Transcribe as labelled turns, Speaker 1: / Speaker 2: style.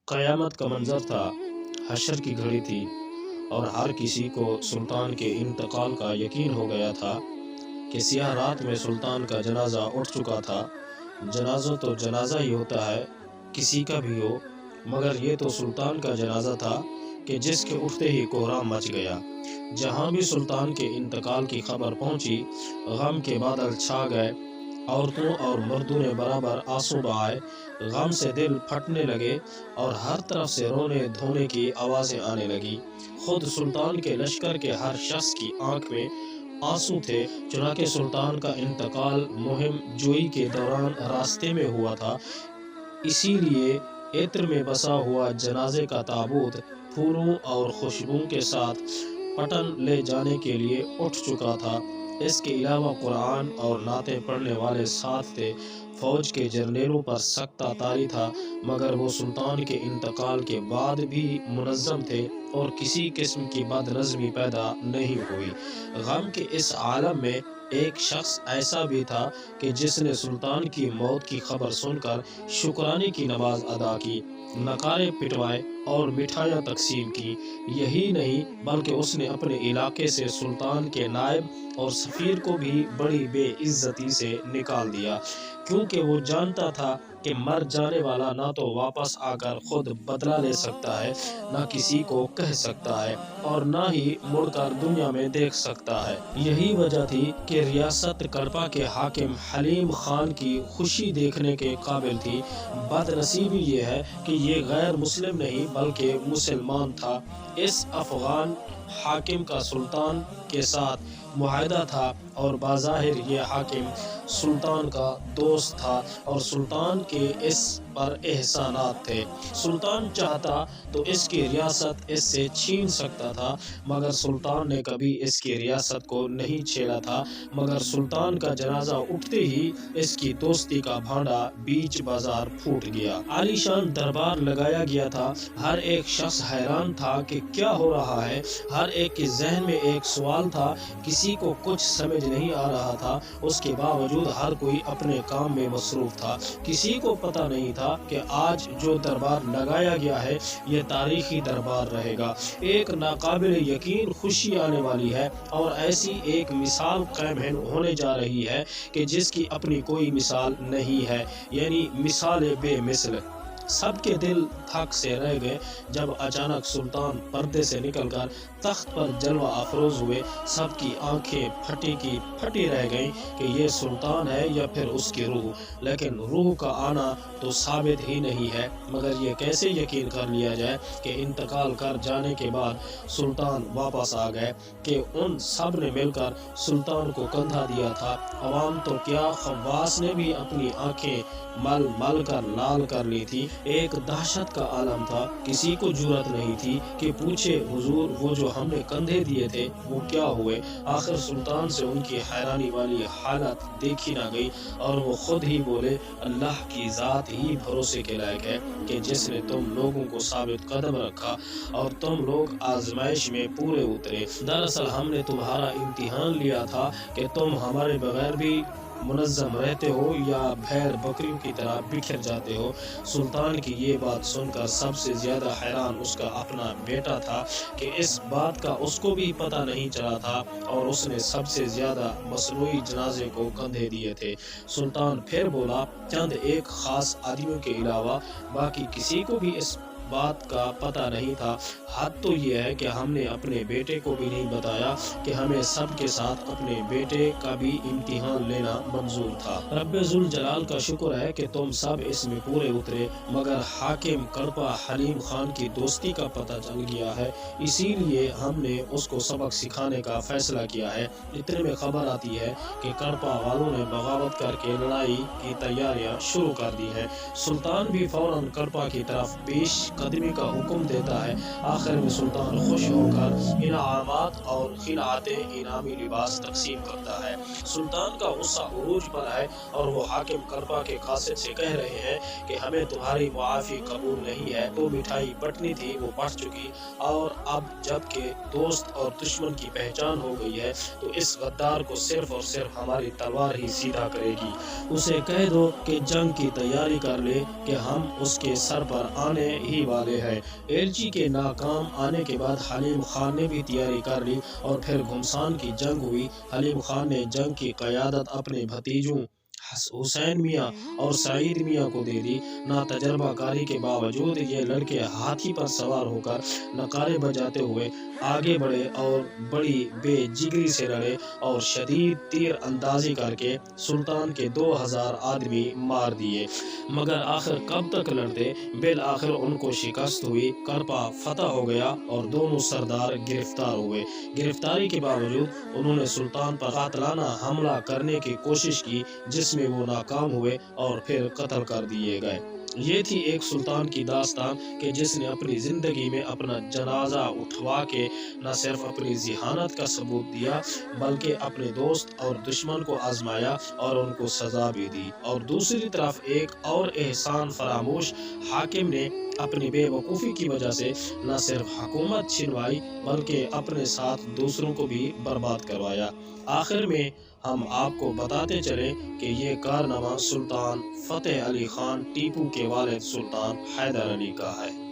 Speaker 1: قیامت کا منظر تھا، حشر کی گھڑی تھی، اور ہر کسی کو سلطان کے انتقال کا یقین ہو گیا تھا کہ سیاہ رات میں سلطان کا جنازہ اٹھ چکا تھا۔ جنازہ تو جنازہ ہی ہوتا ہے، کسی کا بھی ہو، مگر یہ تو سلطان کا جنازہ تھا کہ جس کے اٹھتے ہی کوہرام مچ گیا۔ جہاں بھی سلطان کے انتقال کی خبر پہنچی، غم کے بادل چھا گئے۔ عورتوں اور مردوں نے برابر آنسو بہائے، غم سے دل پھٹنے لگے اور ہر طرف سے رونے دھونے کی آوازیں آنے لگی۔ خود سلطان کے لشکر کے ہر شخص کی آنکھ میں آنسو تھے، چنانکہ سلطان کا انتقال مہم جوئی کے دوران راستے میں ہوا تھا، اسی لیے عطر میں بسا ہوا جنازے کا تابوت پھولوں اور خوشبو کے ساتھ پٹن لے جانے کے لیے اٹھ چکا تھا۔ اس کے علاوہ قرآن اور نعتیں پڑھنے والے ساتھ تھے۔ فوج کے جرنیلوں پر سختہ طاری تھا، مگر وہ سلطان کے انتقال کے بعد بھی منظم تھے اور کسی قسم کی بد نظمی پیدا نہیں ہوئی۔ غم کے اس عالم میں ایک شخص ایسا بھی تھا کہ جس نے سلطان کی موت کی خبر سن کر شکرانے کی نماز ادا کی، نعرے پٹوائے اور مٹھائیاں تقسیم کی۔ یہی نہیں بلکہ اس نے اپنے علاقے سے سلطان کے نائب اور سفیر کو بھی بڑی بے عزتی سے نکال دیا، کیونکہ وہ جانتا تھا کہ مر جانے والا نہ تو واپس آ کر خود بدلہ لے سکتا ہے، نہ کسی کو کہہ سکتا ہے، اور نہ ہی مڑ کر دنیا میں دیکھ سکتا ہے۔ یہی وجہ تھی کہ ریاست کڑپا کے حاکم حلیم خان کی خوشی دیکھنے کے قابل تھی۔ بد نصیبی یہ ہے کہ یہ غیر مسلم نہیں بلکہ مسلمان تھا۔ اس افغان حاکم کا سلطان کے ساتھ معاہدہ تھا اور بظاہر یہ حاکم سلطان کا دوست تھا اور سلطان کے اس پر احسانات تھے۔ سلطان چاہتا تو اس کی ریاست اس سے چھین سکتا تھا، مگر سلطان نے کبھی اس کی ریاست کو نہیں چھیڑا تھا، مگر سلطان کا جنازہ اٹھتے ہی اس کی دوستی کا بھانڈا بیچ بازار پھوٹ گیا۔ عالیشان دربار لگایا گیا تھا، ہر ایک شخص حیران تھا کہ کیا ہو رہا ہے، ہر ایک کے ذہن میں ایک سوال تھا، کسی کو کچھ سمجھ نہیں آ رہا تھا، اس کے باوجود ہر کوئی اپنے کام میں مصروف تھا۔ کسی کو پتہ نہیں تھا کہ آج جو دربار لگایا گیا ہے یہ تاریخی دربار رہے گا، ایک ناقابل یقین خوشی آنے والی ہے اور ایسی ایک مثال قائم ہونے جا رہی ہے کہ جس کی اپنی کوئی مثال نہیں ہے، یعنی مثال بے مثل۔ سب کے دل تھک سے رہ گئے جب اچانک سلطان پردے سے نکل کر تخت پر جلوہ افروز ہوئے۔ سب کی آنکھیں پھٹی کی پھٹی رہ گئیں کہ یہ سلطان ہے یا پھر اس کی روح، لیکن روح کا آنا تو ثابت ہی نہیں ہے، مگر یہ کیسے یقین کر لیا جائے کہ انتقال کر جانے کے بعد سلطان واپس آ گئے، کہ ان سب نے مل کر سلطان کو کندھا دیا تھا۔ عوام تو کیا، خواص نے بھی اپنی آنکھیں مل مل کر لال کر لی تھی۔ ایک دہشت کا عالم تھا، کسی کو جرأت نہیں تھی کہ پوچھے حضور وہ جو ہم نے کندھے دیے تھے وہ کیا ہوئے۔ آخر سلطان سے ان کی حیرانی والی حالت دیکھی نہ گئی اور وہ خود ہی بولے، اللہ کی ذات ہی بھروسے کے لائق ہے کہ جس نے تم لوگوں کو ثابت قدم رکھا اور تم لوگ آزمائش میں پورے اترے۔ دراصل ہم نے تمہارا امتحان لیا تھا کہ تم ہمارے بغیر بھی منظم رہتے ہو یا بھیڑ بکریوں کی طرح بکھر جاتے ہو۔ سلطان کی یہ بات سن کر سب سے زیادہ حیران اس کا اپنا بیٹا تھا کہ اس بات کا اس کو بھی پتہ نہیں چلا تھا اور اس نے سب سے زیادہ مصنوعی جنازے کو کندھے دیے تھے۔ سلطان پھر بولا، چند ایک خاص آدمیوں کے علاوہ باقی کسی کو بھی اس بات کا پتہ نہیں تھا۔ حد تو یہ ہے کہ ہم نے اپنے بیٹے کو بھی نہیں بتایا کہ ہمیں سب کے ساتھ اپنے بیٹے کا بھی امتحان لینا منظور تھا۔ رب ذوالجلال کا شکر ہے کہ تم سب اس میں پورے اترے، مگر حاکم کڑپا حلیم خان کی دوستی کا پتہ چل گیا ہے، اسی لیے ہم نے اس کو سبق سکھانے کا فیصلہ کیا ہے۔ اتنے میں خبر آتی ہے کہ کڑپا والوں نے بغاوت کر کے لڑائی کی تیاریاں شروع کر دی ہیں۔ سلطان بھی فوراً کڑپا کی طرف پیش قدمی کا حکم دیتا ہے۔ آخر میں سلطان خوش ہو کر انعامات اور خلعتیں انعامی لباس تقسیم کرتا ہے۔ سلطان کا غصہ عروج پر ہے اور وہ حاکم کڑپا کے قاصد سے کہہ رہے ہیں کہ ہمیں تمہاری معافی قبول نہیں ہے، تو مٹھائی بٹنی تھی وہ بٹ چکی، اور اب جب کہ دوست اور دشمن کی پہچان ہو گئی ہے تو اس غدار کو صرف اور صرف ہماری تلوار ہی سیدھا کرے گی۔ اسے کہہ دو کہ جنگ کی تیاری کر لے کہ ہم اس کے سر پر آنے ہی والے ہیں۔ ایلچی کے ناکام آنے کے بعد حلیم خان نے بھی تیاری کر لی اور پھر گھمسان کی جنگ ہوئی۔ حلیم خان نے جنگ کی قیادت اپنے بھتیجوں حسین میاں اور سعید میاں کو دے دی۔ ناتجربہ کاری کے باوجود یہ لڑکے ہاتھی پر سوار ہو کر نعرے بجاتے ہوئے آگے بڑھے اور بڑی بے جگری سے لڑے اور شدید تیر اندازی کر کے سلطان کے 2000 آدمی مار دیے، مگر آخر کب تک لڑتے؟ بالآخر ان کو شکست ہوئی، کرپا فتح ہو گیا اور دونوں سردار گرفتار ہوئے۔ گرفتاری کے باوجود انہوں نے سلطان پر قاتلانہ حملہ کرنے کی کوشش کی، جس میں وہ ناکام ہوئے اور پھر قتل کر دیے گئے۔ یہ تھی ایک سلطان کی داستان کہ جس نے اپنی زندگی میں اپنا جنازہ اٹھوا کے نہ صرف اپنی ذہانت کا ثبوت دیا بلکہ اپنے دوست اور دشمن کو آزمایا اور ان کو سزا بھی دی، اور دوسری طرف ایک اور احسان فراموش حاکم نے اپنی بے وقوفی کی وجہ سے نہ صرف حکومت چھنوائی بلکہ اپنے ساتھ دوسروں کو بھی برباد کروایا۔ آخر میں ہم آپ کو بتاتے چلیں کہ یہ کارنامہ سلطان فتح علی خان ٹیپو کے والد سلطان حیدر علی کا ہے۔